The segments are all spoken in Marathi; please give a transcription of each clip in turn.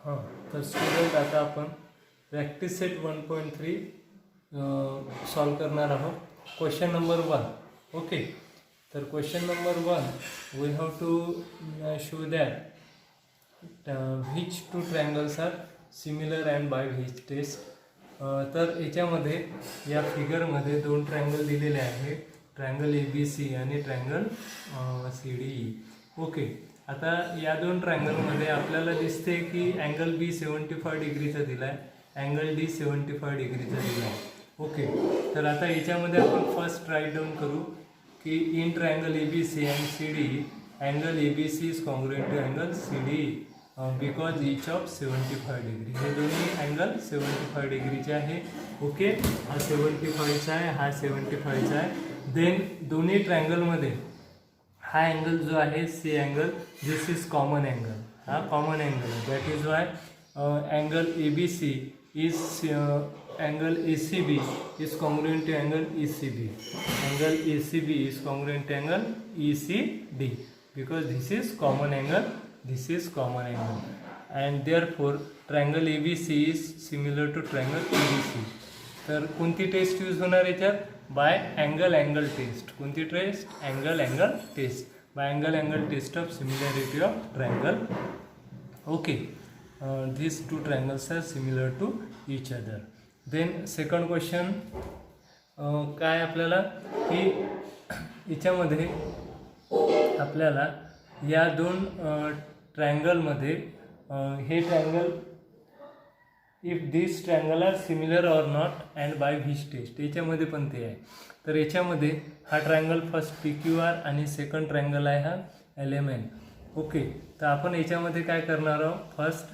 हां, तर स्टुडंट आता आपण प्रॅक्टिस सेट 1.3 सॉल्व करणार आहोत. Question number 1. ओके, तर question number 1 we have to show that which two triangles are similar and by which test. तर याच्यामध्ये या फिगरमध्ये दोन ट्रायंगल दिलेले आहे, ट्रायंगल ABC आणि ट्रायंगल CDE. ओके, आता या दोन ट्रायंगलमध्ये आपल्याला दिसते की अँगल B 75 डिग्रीचा दिला आहे, अँगल D 75 डिग्रीचा दिला आहे. ओके, तर आता याच्यामध्ये आपण फर्स्ट राईट डाऊन करू की in triangle ABC and CDE angle ABC is congruent to angle CDE because each of 75 degree. हे दोन्ही अँगल 75 डिग्रीचे आहे. ओके, हा 75चा आहे, हा 75चा आहे. देन दोन्ही ट्रायंगलमध्ये हा अँगल जो आहे C angle, this is common angle, हा कॉमन अँगल आहे. That is why angle ABC is angle ACB is congruent to angle ECB. Angle ACB is congruent to angle ECD because this is common angle, this is common angle, and therefore triangle ABC is similar to triangle ABC. तर कोणती टेस्ट यूज होणार याच्यात? By angle angle test. कोणती test? Angle angle test. By angle angle test of similarity of triangle. Okay, these two triangles are similar to each other. Then second question काय आपल्याला की याच्यामध्ये आपल्याला या दोन ट्रायंगलमध्ये हे triangle if this triangle are similar or not and by which test, याच्यामध्ये पण ते आहे. तर याच्यामध्ये हा ट्रायंगल फर्स्ट PQR आणि सेकंड ट्रायंगल आहे हा LMN. ओके, तर आपण याच्यामध्ये काय करणार आहोत? फर्स्ट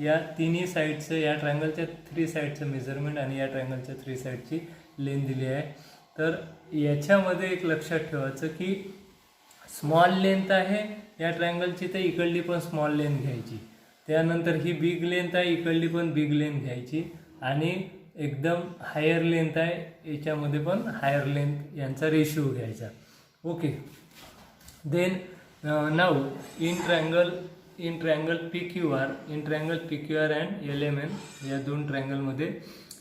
या तिन्ही साईडचं, या ट्रायंगलच्या 3 साईडचं मेजरमेंट आणि या ट्रायंगलच्या 3 साईडची लेंथ दिली आहे. तर याच्यामध्ये एक लक्षात ठेवायचं की स्मॉल लेंथ आहे या ट्रायंगलची, तर इकडली पण स्मॉल लेंथ घ्यायची. त्यानंतर ही बिग लेंथ आहे, इकडली पण बिग लेंथ घ्यायची. आणि एकदम हायर लेंथ आहे, याच्यामध्ये पण हायर लेंथ, यांचा रेशिओ घ्यायचा. Okay, then now in triangle PQR and LMN या दोन ट्रायंगलमध्ये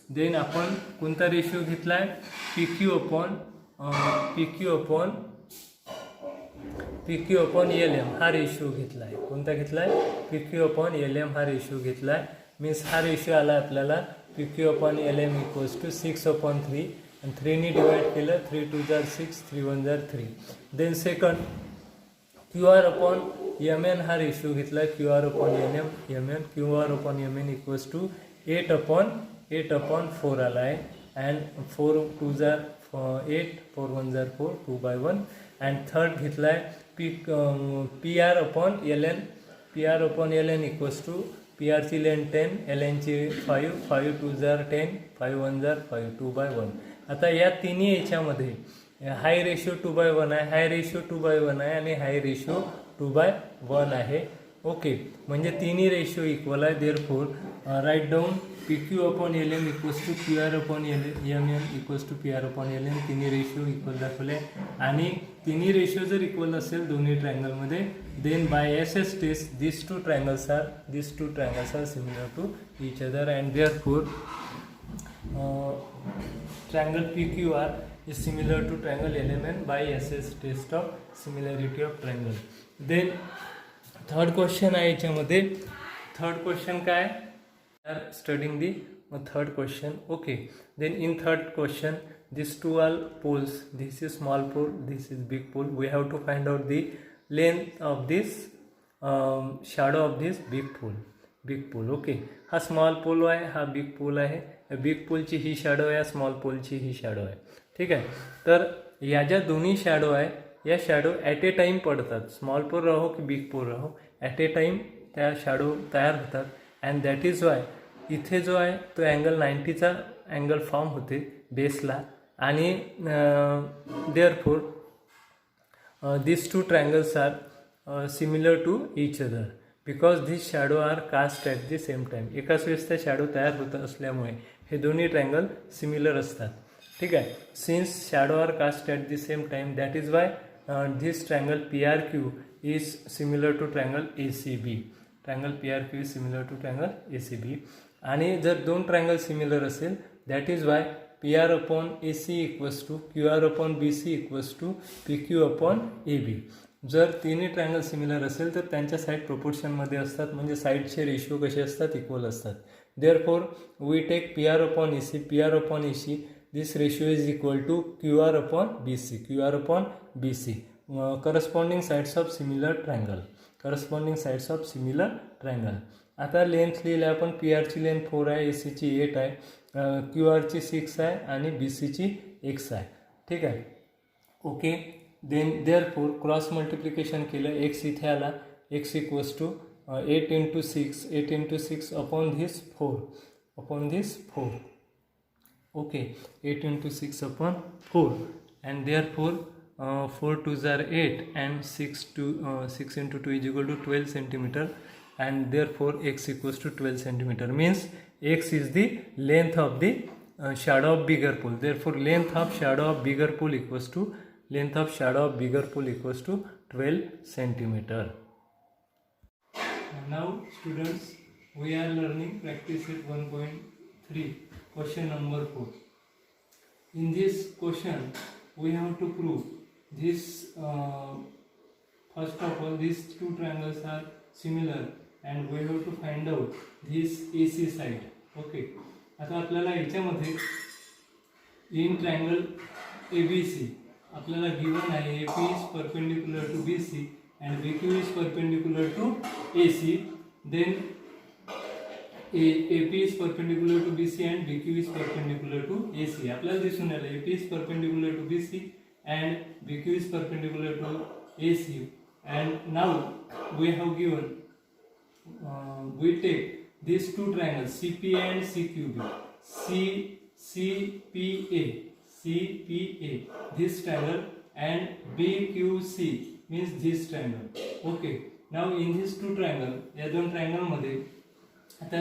देन आपण कोणता रेशिओ घेतला आहे? PQ अपॉन LM हा रेशिओ घेतला आहे. कोणता घेतला आहे? PQ अपॉन LM हा रेशिओ घेतला आहे. मीन्स हा रेशिओ आला आपल्याला PQ upon LM equals to 6/3 आणि 3ने डिवाइड केलं, 3 2 जार 6, 3 1 जार 3. Then second QR upon MN हा रेशिओ घेतला आहे, QR upon MN. QR upon MN equals to 8/4 आला आहे. अँड 4 2 जार 8, 4 1 जार 4, 2/1. अँड थर्ड घेतला आहे PR upon LN equals to PR ची लेंथ 10, LN ची 5, 5 2 जार 10, 5 1 जार 5, 2/1. आता या तिन्ही याच्यामध्ये हाय रेशिओ 2/1 आहे, हाय रेशिओ 2/1 आहे आणि हाय रेशिओ 2/1 आहे. ओके, म्हणजे तिन्ही रेशिओ इक्वल आहे. Therefore right down PQ upon LM equals to QR upon MN equals to PR upon LN. तिन्ही रेशिओ इक्वल दाखवले आणि तिन्ही रेशिओ जर इक्वल असेल दोन्ही ट्रायंगलमध्ये, then by SS test this two triangles are similar to each other and therefore triangle PQR is similar to triangle LMN by SS test of similarity of triangle. Then third question आहे याच्यामध्ये. थर्ड क्वेश्चन काय? Studying the third question. Okay, then in third question these two are poles, this is small pole, this is big pole. We have to find out the length of this shadow of this big pole. Okay, हा स्मॉल पोल आहे, हा बिग पोल आहे. बिग पोलची ही शॅडो आहे, स्मॉल पोलची ही शॅडो आहे. ठीक आहे, तर या ज्या दोन्ही शॅडो आहे या शॅडो ॲट ए टाईम पडतात. स्मॉल पोल राहो की बिग पोल राहो, ॲट ए टाईम त्या शॅडो तयार होतात. अँड दॅट इज वाय इथे जो आहे तो अँगल 90चा अँगल फॉर्म होते बेसला. आणि therefore this two triangles are similar to each other because this shadow are cast at the same time. एकाच वेळेस त्या शॅडो तयार होत असल्यामुळे हे दोन्ही ट्रायंगल सिमिलर असतात. ठीक आहे, since shadow are cast at the same time that is why this triangle PRQ is similar to triangle ACB. Triangle PRQ is similar to triangle ACB. आणि जर दोन ट्रायंगल सिमिलर असेल that is why PR upon AC equals to QR upon BC equals to PQ upon AB. जर तिन्ही ट्रायंगल सिमिलर असेल तर त्यांच्या साईड प्रोपोर्शनमध्ये असतात, म्हणजे साईडचे रेशिओ कसे असतात, इक्वल असतात. Therefore we take PR upon AC, PR upon AC, this ratio is equal to QR upon BC, QR upon BC, corresponding sides of similar triangle, corresponding sides of similar triangle. आता लेंथ लिहिले आपण, PR ची लेंथ 4 आहे, AC ची 8 आहे, QR ची 6 आहे आणि BC ची X आहे. ठीक आहे. Okay, then therefore cross multiplication केलं, X इथे आला, X equals to 8 into 6, 8 into 6 upon this 4, upon this 4. Okay, 8 into 6 upon 4, and therefore 4 2s are 8 and 6 into 2 is equal to 12 centimeter, and therefore x equals to 12 centimeter, means x is the length of the shadow of bigger pole. Therefore length of shadow of bigger pole equals to 12 centimeter. Now students, we are learning practice set 1.3. Question number 4. In this question, we have to prove this. First of all, these two triangles are similar, and we have to find out this AC side. Okay. आता आपल्याला याच्यामध्ये in triangle ABC आपल्याला given आहे AP is perpendicular to BC and BQ is perpendicular to AC. Then AP is perpendicular to BC and BQ is perpendicular to AC. आपल्याला दिसून आलं AP is perpendicular to BC and BQ is perpendicular to AC. And now we have given, we take these two triangles CPA and CQB. CPA this triangle, and BQC means this triangle. Okay. Now in these two triangle, या दोन triangle मध्ये आता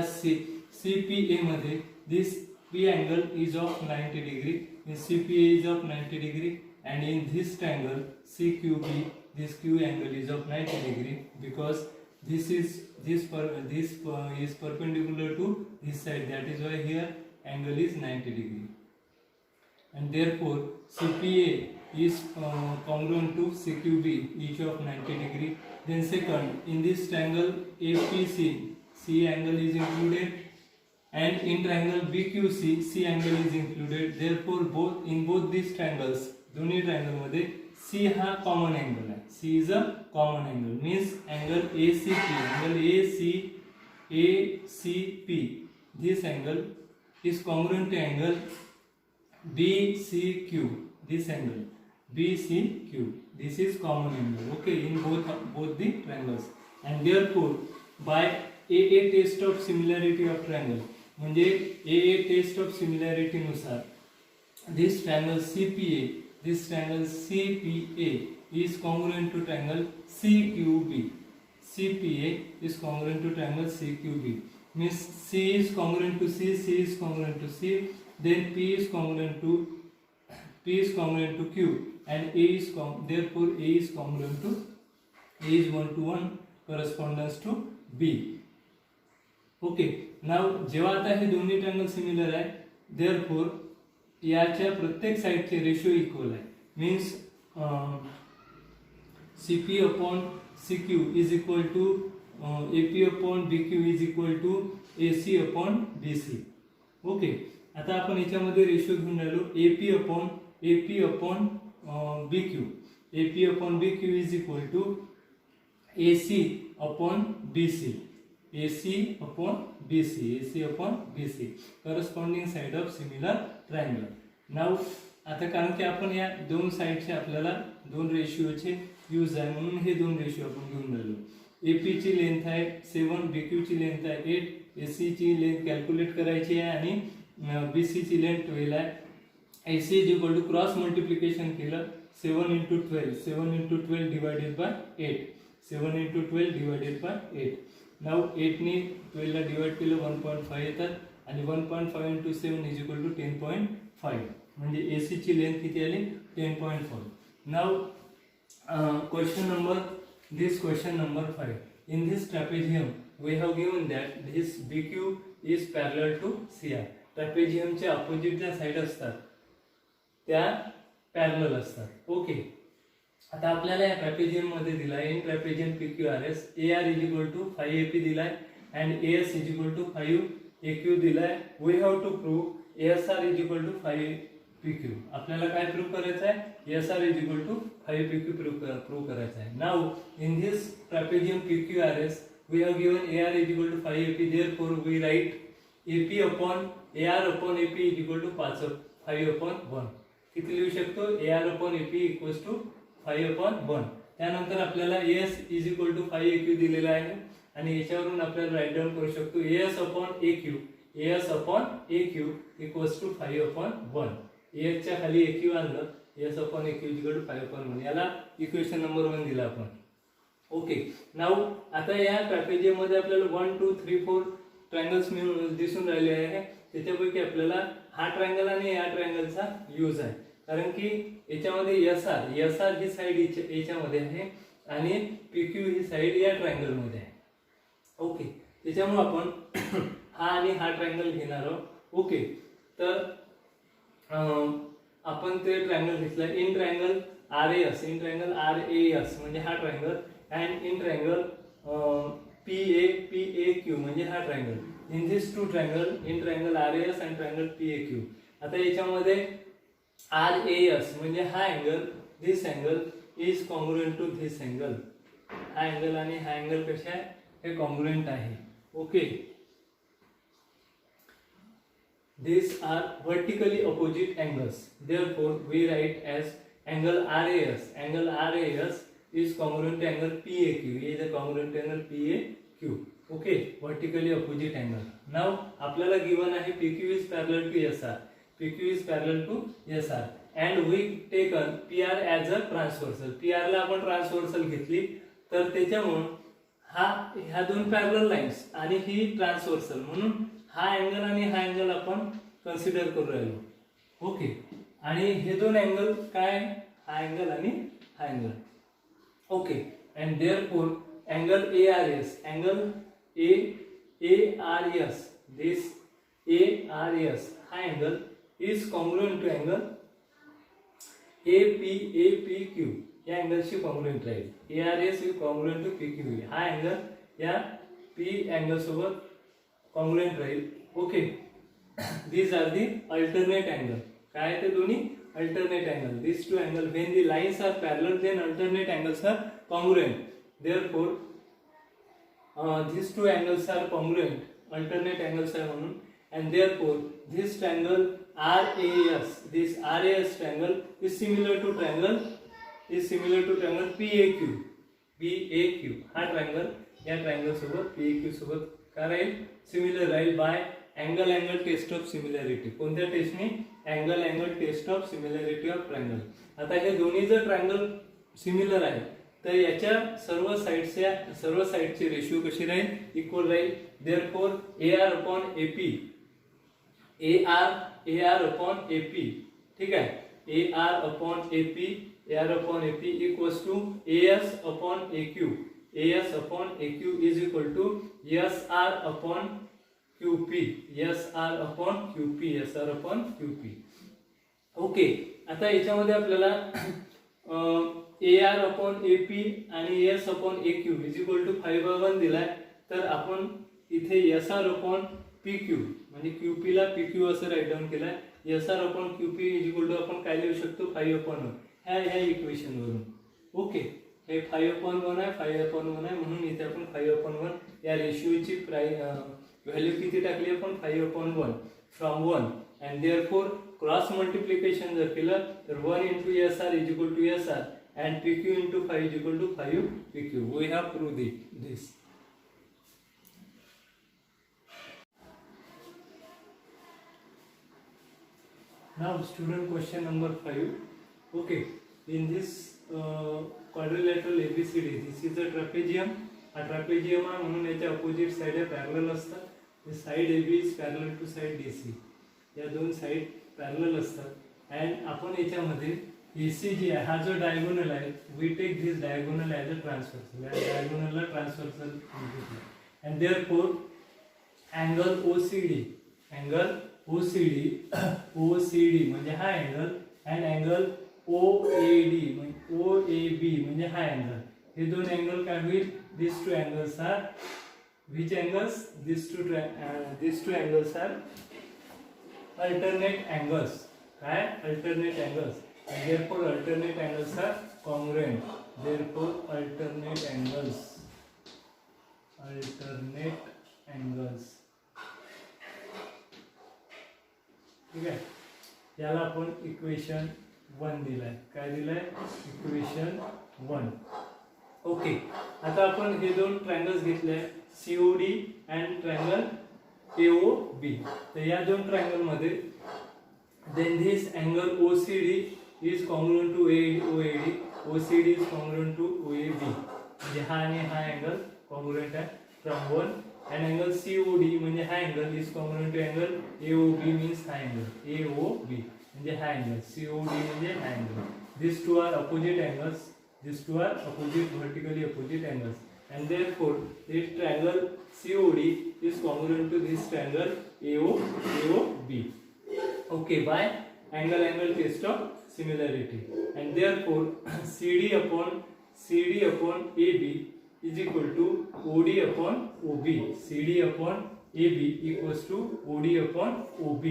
CPA मध्ये this P angle is of 90 degree, means CPA is of 90 degree, and in this triangle CQB this Q angle is of 90 degree, because this is perpendicular to this side, that is why here angle is 90 degree, and therefore CPA is congruent to CQB, each of 90 degree. Then second, in this triangle APC, C angle is included, and in triangle BQC C angle is included. Therefore in both these triangles, दोन्ही triangle मध्ये C हा common angle आहे, C is a common angle, means angle ACP, this angle is congruent to angle BCQ, this angle BCQ, this is common angle. Okay, in both the triangles, and therefore by AA test of similarity of triangle, म्हणजे AA टेस्ट ऑफ सिमिलॅरिटी नुसार this triangle CPA is congruent to triangle CQB. CPA is congruent to triangle CQB, means C is congruent to C, C is congruent to C, then P is congruent to Q, and therefore A is congruent to A is 1:1 correspondence to B. Okay. नाव जेव्हा आता हे दोन्ही ट्रायंगल सिमिलर आहे, देअरफॉर याच्या प्रत्येक साइडचे रेशिओ इक्वल आहे, means CP upon CQ is equal to AP upon BQ is equal to AC upon BC. Okay. आता आपण याच्यामध्ये रेशिओ घेऊन राहिलो AP upon BQ. AP upon BQ is equal to AC upon BC, AC upon BC, corresponding side of similar triangle. Now आता कारण की आपण या दोन साइडचे आपल्याला दोन रेशिओचे यूज आहे, म्हणून हे दोन रेशिओ आपण घेऊन राहिलो. AP ची लेंथ आहे 7, BQ ची लेंथ आहे 8, AC ची लेंथ कॅल्क्युलेट करायची आहे आणि BC ची लेंथ 12 आहे. AC is equal to cross multiplication केलं 7 into 12 divided by 8, 7 into 12 divided by 8. नाव 8 ने 12 ला डिवाइड केलं 1.5 येतात, आणि 1.5 into 7 is equal to 10.5, म्हणजे AC ची लेंथ किती आली 10.5. नाव question number 5. In this trapezium we have given that this BQ is parallel to CR. ट्रॅपेझियमचे अपोजिट ज्या साइड असतात त्या पॅरलल असतात. ओके, आता आपल्याला या ट्रॅपेझियम मध्ये दिलाय in trapezium PQRS AR is equal to 5AP दिलाय and AS is equal to 5AQ दिलाय. We have to prove ASR is equal to 5PQ. आपल्याला काय प्रूव्ह करायचं आहे? ASR is equal to 5PQ prove करायचं आहे. Now in this trapezium PQRS we have given AR is equal to 5AP, therefore we write AP upon AR upon AP is equal to 5 upon 1. किती लिहू शकतो? AR upon AP equals to 5 upon 1. त्यानंतर आपल्याला AS is equal to 5AQ दिलेला आहे आणि याच्यावरून आपल्याला राईट डाऊन करू शकतो AS upon AQ. AS upon AQ equals to 5 upon 1. AS च्या खाली AQ आणलं, AS upon AQ is equal to 5 upon 1. याला इक्वेशन नंबर 1 दिला आपण. ओके, नाउ आता या ट्रॅपेझियम मध्ये आपल्याला 1 2 3 4 ट्रायंगल्स दिसून राहिले आहे. त्याच्यापैकी आपल्याला हा ट्रायंगल आणि या ट्रायंगलचा यूज आहे, कारण की याच्यामध्ये SR ही साइड याच्यामध्ये आहे आणि PQ ही साइड या ट्रायंगल मध्ये आहे. ओके, त्याच्यामुळे आपण हा आणि हा ट्रायंगल घेणार आहोत. ओके, तर आपण ते ट्रायंगल घेतला इन ट्रायंगल RAS म्हणजे हा triangle and in triangle PAQ म्हणजे हा triangle. in these two triangle in triangle RAS and triangle PAQ. आता याच्यामध्ये RAS म्हणजे हा angle, this angle is congruent to this angle. हा अँगल आणि हा अँगल कशा आहे? हे कॉन्ग्रुएंट आहे. Okay, these are vertically opposite angles, therefore we write as angle RAS. Angle RAS is congruent to angle PAQ. is a congruent to angle PAQ. Okay, vertically opposite angle. Now आपल्याला given आहे PQ is parallel to SR. PQ is parallel to SR and we taken PR as a transversal. PR ला आपण ट्रान्सव्हर्सल घेतली, तर त्याच्यामुळे ह्या दोन पॅरलल लाईन्स आणि ही ट्रान्सव्हर्सल, म्हणून हा अँगल आणि हा अँगल आपण कन्सिडर करू राहिलो. ओके, आणि हे दोन अँगल काय? हा अँगल आणि हा angle. Okay, and therefore angle ARS, this ARS high angle is congruent to angle APQ. या अँगलशी कॉन्ग्रुएंट राहील. ARS is congruent to PQ. हा अँगल या P अँगल सोबत कॉन्ग्रुएंट राहील. Okay, these are the alternate angle. काय ते दोन्ही? Alternate angle. These two angle, when the lines are parallel, then alternate angles are congruent. Therefore, these two angles are congruent. Alternate angles are म्हणून, and therefore this triangle RAS, this RAS triangle is similar to triangle PAQ. PAQ हा triangle या triangle सोबत PAQ सोबत काय राहील? सिमिलर राहील by angle test of similarity. कोणत्या टेस्टने? Angle test of similarity of triangle. आता हे दोन्ही जर ट्रायंगल सिमिलर आहे तर याच्या सर्व साइडची रेशिओ कशी राहील? इक्वल राहील. Therefore AR upon AP, AR upon AP, ठीक आहे, AR upon AP equals to AS upon AQ. AS upon AQ is equal to SR upon QP. SR upon QP. Okay, आता याच्यामध्ये आपल्याला AR अपॉन AP आणि S upon AQ is equal to 5/1 दिलाय. तर आपण इथे SR अपॉन PQ म्हणजे QP ला PQ असं राईट डाऊन केलाय. SR upon QP is equal to आपण काय लिहू शकतो? 5/1 ह्या इक्वेशन वरून. ओके, हे 5/1 आहे, 5/1 आहे, म्हणून इथे आपण 5/1 या रेशिओची व्हॅल्यू किती टाकली आपण? 5/1 from 1. and therefore cross multiplication जर केलं तर 1 into SR is equal to SR and PQ into 5 is equal to 5 PQ. We have proved this. Now student question number 5. Okay, in this quadrilateral ABCD, this is a trapezium. A trapezium आहे म्हणून याच्या ऑपोजिट साइड पॅरलल असतात. The side AB is parallel to side DC. या दोन साइड पॅरलल असतात and आपण याच्यामध्ये AC जी आहे, हा जो डायगोनल आहे, we take this diagonal as a transversal. या डायगोनलला ट्रान्सव्हर्सल घेतलं. and therefore angle OCD म्हणजे हा अँगल and angle OAB म्हणजे हा अँगल, हे दोन अँगल काय होईल? these two angles are which angles? these two angles are alternate angles. काय? alternate angles, and therefore alternate angles are congruent. therefore alternate angles ठीक आहे. याला आपण इक्वेशन 1 दिलाय. काय दिलाय? इक्वेशन 1. ओके, आता आपण हे दोन ट्रायंगल्स घेतले, COD अँड ट्रायंगल AOB. तर या दोन ट्रायंगल मध्ये then this angle OCD is congruent to OAD, OCD is congruent to OAB. म्हणजे हा आणि हा अँगल कॉन्ग्रुएंट आहे फ्रॉम 1, and angle COD म्हणजे हा angle is congruent to angle AOB means हा अँगल AOB म्हणजे हा अँगल, COD म्हणजे हा angle. these two are opposite angles, these two are opposite, vertically opposite angles, and therefore this triangle COD is congruent to this triangle AOB. Okay, by angle test of similarity, and therefore CD upon AB is equal to OD upon OB. CD upon AB equals to OD upon OB.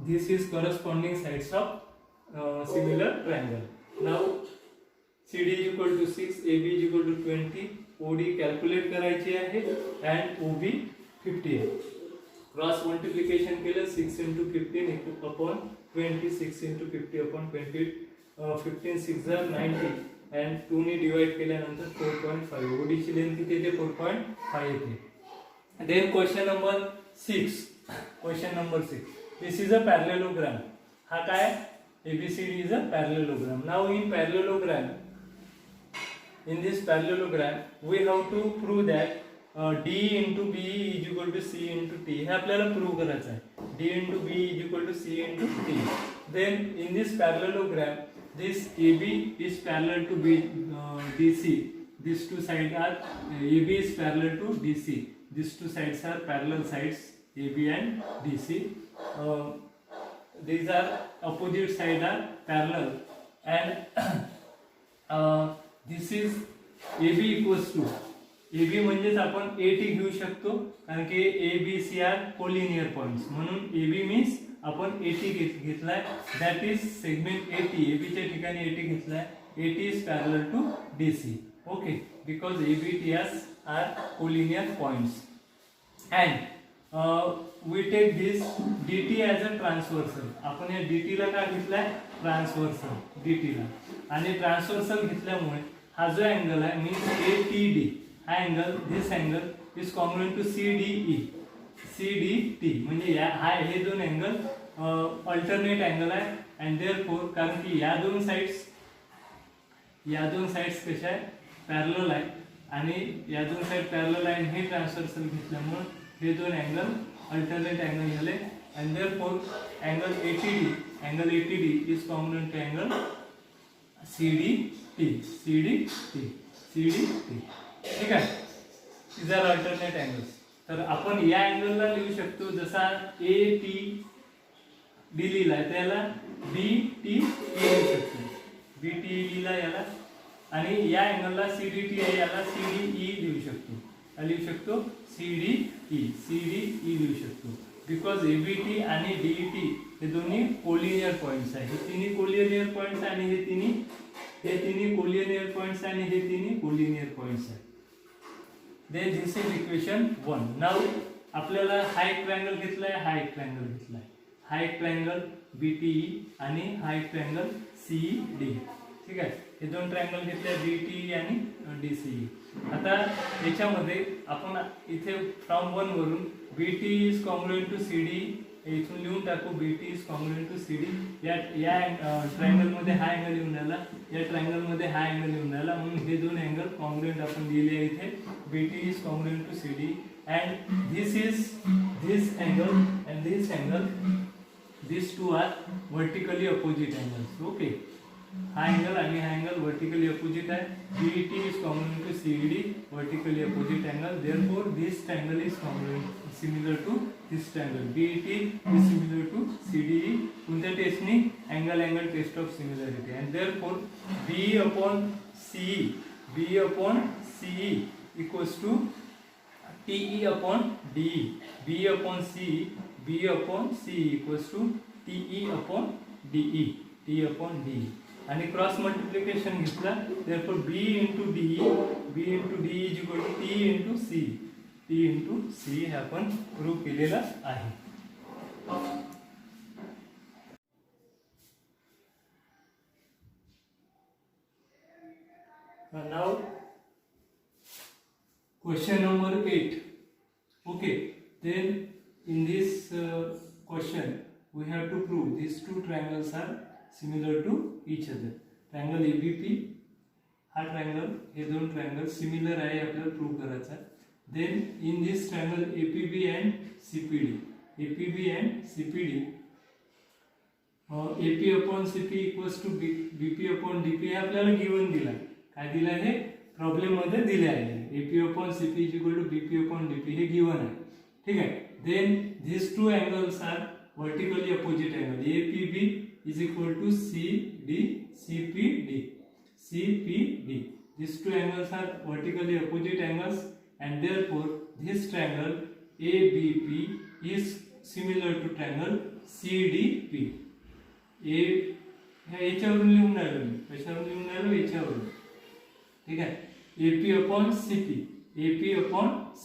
This is corresponding sides of similar triangle. Now CD is equal to 6, AB is equal to 20, OD calculate करायची आहे and OB 50 आहे. क्रॉस मल्टिप्लिकेशन केलं 6 into 15 upon 20, 6 into 50 upon 20, 15 6 are 90, and 2 ने डिवाइड केल्यानंतर 4.5. OD ची लेंथ किती येते? 4.5 येते. Then question number 6. This is a parallelogram. हा काय? ABCD is a parallelogram. Now in this parallelogram we have to prove that D into B is equal to C into T. हे आपल्याला प्रूव्ह करायचं आहे. D into B is equal to C into T. Then in this parallelogram, this AB is parallel to DC. These two sides are AB is parallel to DC. These two sides are parallel sides, AB and DC. These are opposite sides are parallel, and this is AB equals to AB म्हणजेच आपण AT घेऊ शकतो, कारण की ABC आर कोलिनियर पॉइंट्स, म्हणून AB मीन्स आपण AT घेतलाय. That is segment AT. AB च्या ठिकाणी AT घेतलाय. AT is parallel to DC. Okay, because ABTS are collinear points, and we take this DT as a transversal. आपण या DT ला काय घेतलाय? ट्रान्सवर्सल DT ला. आणि ट्रान्सवर्सल घेतल्यामुळे हा जो अँगल आहे मीन्स ATD, हा angle, this angle is congruent to CDT. म्हणजे हे दोन अँगल अल्टरनेट अँगल आहे, अँड देअरफॉर कारण की या दोन साइड्स कशा आहे? पॅरलल आहे, आणि या दोन साइड पॅरलल आहे, हे ट्रान्सवर्सल घेतल्यामुळे हे दोन अँगल अल्टरनेट अँगल झाले, and therefore angle ATD is congruent to angle CDT. ठीक आहे. Is are alternate angles. तर आपण या अँगलला लिहू शकतो जसा ATD लिहिलाय त्याला BTE लिहू शकतो. BTE लिहिला याला, आणि या अँगलला CDT आहे याला CDE लिहू शकतो. CDE लिहू शकतो. बिकॉज ABT आणि DET हे दोन्ही कोलिनियर पॉइंट्स आहे. हे तिन्ही कोलिनियर पॉइंट्स आणि हे तिन्ही कोलिनियर पॉइंट्स आणि हे तिन्ही कोलिनियर पॉइंट्स आहे. Then this is equation 1. Now आपल्याला हा एक ट्रायंगल घेतलाय, हा एक ट्रायंगल BTE आणि हा एक ट्रायंगल CD. ठीक आहे. हे दोन ट्रायंगल घेतले BTE आणि DCE. आता याच्यामध्ये आपण इथे फ्रॉम 1 वरून BT is congruent to CD इथून लिहून टाकू. BT is congruent to CD. या ट्रायंगल मध्ये हा अँगल येऊन राहिला, या ट्रायंगल मध्ये हा अँगल येऊन राहिला, म्हणून हे दोन अँगल कॉन्ग्रुएंट आपण दिले आहे इथे. BT is congruent to CD, and this angle and this angle, these two are vertically opposite angles. Okay, हा अँगल आणि हा अँगल वर्टिकली अपोजिट आहे. BET is congruent to CED, vertically opposite angle. Therefore, this triangle is congruent, similar to this triangle. BET is similar to CDE. कोणत्या टेस्टनी? Angle test of similarity. And therefore, BE upon CE equals to TE upon DE. BE upon CE equals to TE upon DE. आणि क्रॉस मल्टिप्लिकेशन घेतला. therefore B into DE is equal to T into C हे आपण प्रूव्ह केलेला आहे. now question number 8. okay, then in this question we have to prove these two triangles are similar to each other. Triangle ABP हा ट्रायंगल, हे दोन ट्रायंगल सिमिलर आहे आपल्याला प्रूव्ह करायचा. Then in this triangle APB and CPD, AP upon CP equals to BP upon DP हे आपल्याला गिवन दिला. काय दिला आहे? प्रॉब्लेम मध्ये दिले आहे. AP upon CP is equal to BP upon DP हे गिवन आहे. ठीक आहे. देन these two angles are vertically opposite angle. APB is equal to CPD. These two angles are vertically opposite angles, and therefore this triangle ABP is similar to triangle CDP. याच्यावरून लिहून राहिलो मी. कशावरून लिहून राहिलो? याच्यावरून. ठीक आहे. AP upon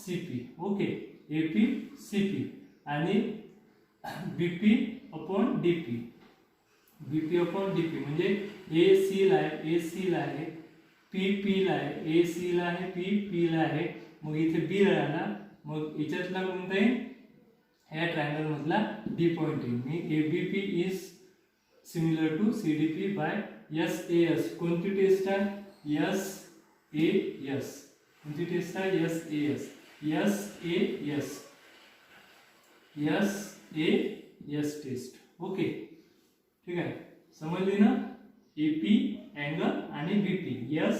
CP. Okay, AP CP आणि BP अपॉन DP. म्हणजे AC ला आहे, PP ला आहे, AC ला आहे, PP ला आहे. मग इथे B राहिला. मग याच्यातला कोणता आहे? या ट्रायंगल मधला D पॉइंट आहे. मी ABP is similar to CDP by SAS. कोणती टेस्ट आहे? SAS. कोणती टेस्ट आहे? SAS test. ओके, ठीक आहे. समजली ना? AP अँगल आणि BP SAS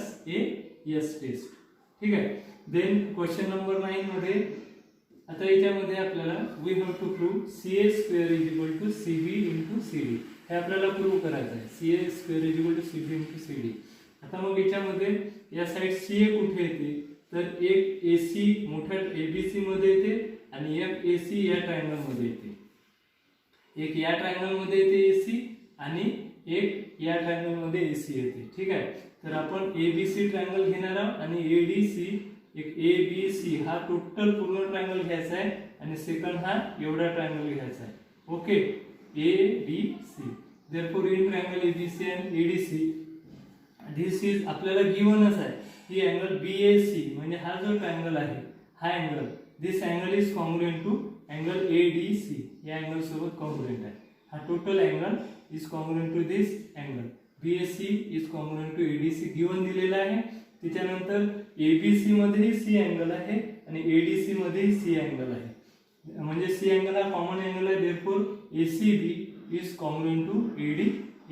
टेस्ट. ठीक आहे. देन क्वेश्चन नंबर 9 मध्ये आता याच्यामध्ये आपल्याला we have to prove CA square is equal to CB into CD. हे आपल्याला प्रूव्ह करायचं आहे. CA square is equal to CB into CD. आता मग याच्यामध्ये या साइड CA कुठे येते? तर एक AC मोठ्या ABC मध्ये येते आणि एक AC या ट्रायंगल मध्ये येते. एक या ट्रायंगल मध्ये येते AC आणि एक या ट्रायंगल मध्ये AC येते. ठीक आहे. तर आपण ABC ट्रायंगल घेणार आहोत आणि ADC, एक ABC हा टोटल पूर्ण ट्रायंगल घ्यायचा आहे आणि सेकंड हा एवढा ट्रायंगल घ्यायचा आहे. Okay, ADC. therefore in triangle ABC and ADC this is आपल्याला गिवनच आहे ही अँगल BAC म्हणजे हा जो ट्रायंगल आहे हा angle this angle is congruent to angle ADC. या अँगल सोबत कॉन्ग्रुएंट आहे. हा total angle is congruent to this angle. BAC is congruent to ADC given दिलेला आहे. त्याच्यानंतर ABC मध्येही C अँगल आहे आणि ADC मध्येही C अँगल आहे. म्हणजे C अँगल हा कॉमन अँगल आहे. therefore ACB is congruent to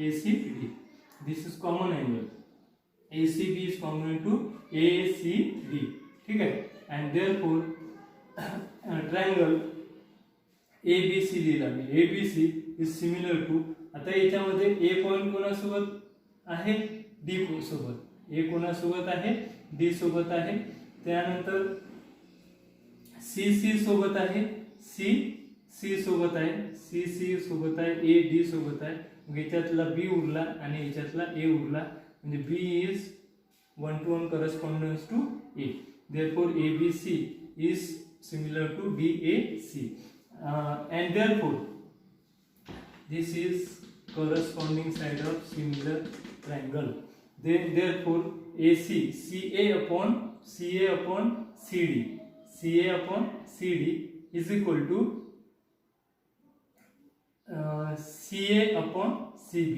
ACD. This is common angle. ACB is congruent to ACD. ठीक है. And therefore triangle ABC लिहिला मी. ABC is similar to. आता याच्यामध्ये A पॉइंट कोणासोबत आहे? D सोबत. A कोणासोबत आहे? D सोबत आहे. त्यानंतर C सोबत आहे. C सोबत आहे. C सोबत आहे. A D सोबत आहे. मग याच्यातला B उरला आणि याच्यातला A उरला. म्हणजे B is 1-to-1 correspondence to A. Therefore ABC is similar to BAC. And therefore this is corresponding side of similar triangle. Then therefore AC CA upon CD is equal to CA upon CB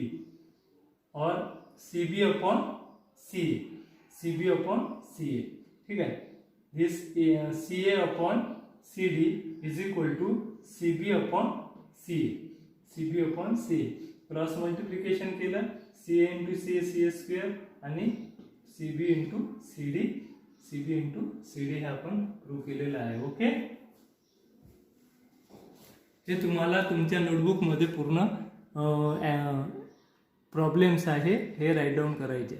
or CB upon CA. ठीक है. This CA upon CD is equal to CB upon CA. Cross multiplication केलं, C A into C A C A square आणि C B into C D हे आपण प्रूव्ह केलेलं आहे. ओके, हे तुम्हाला तुमच्या नोटबुकमध्ये पूर्ण प्रॉब्लेम्स आहे हे राईट डाऊन करायचे.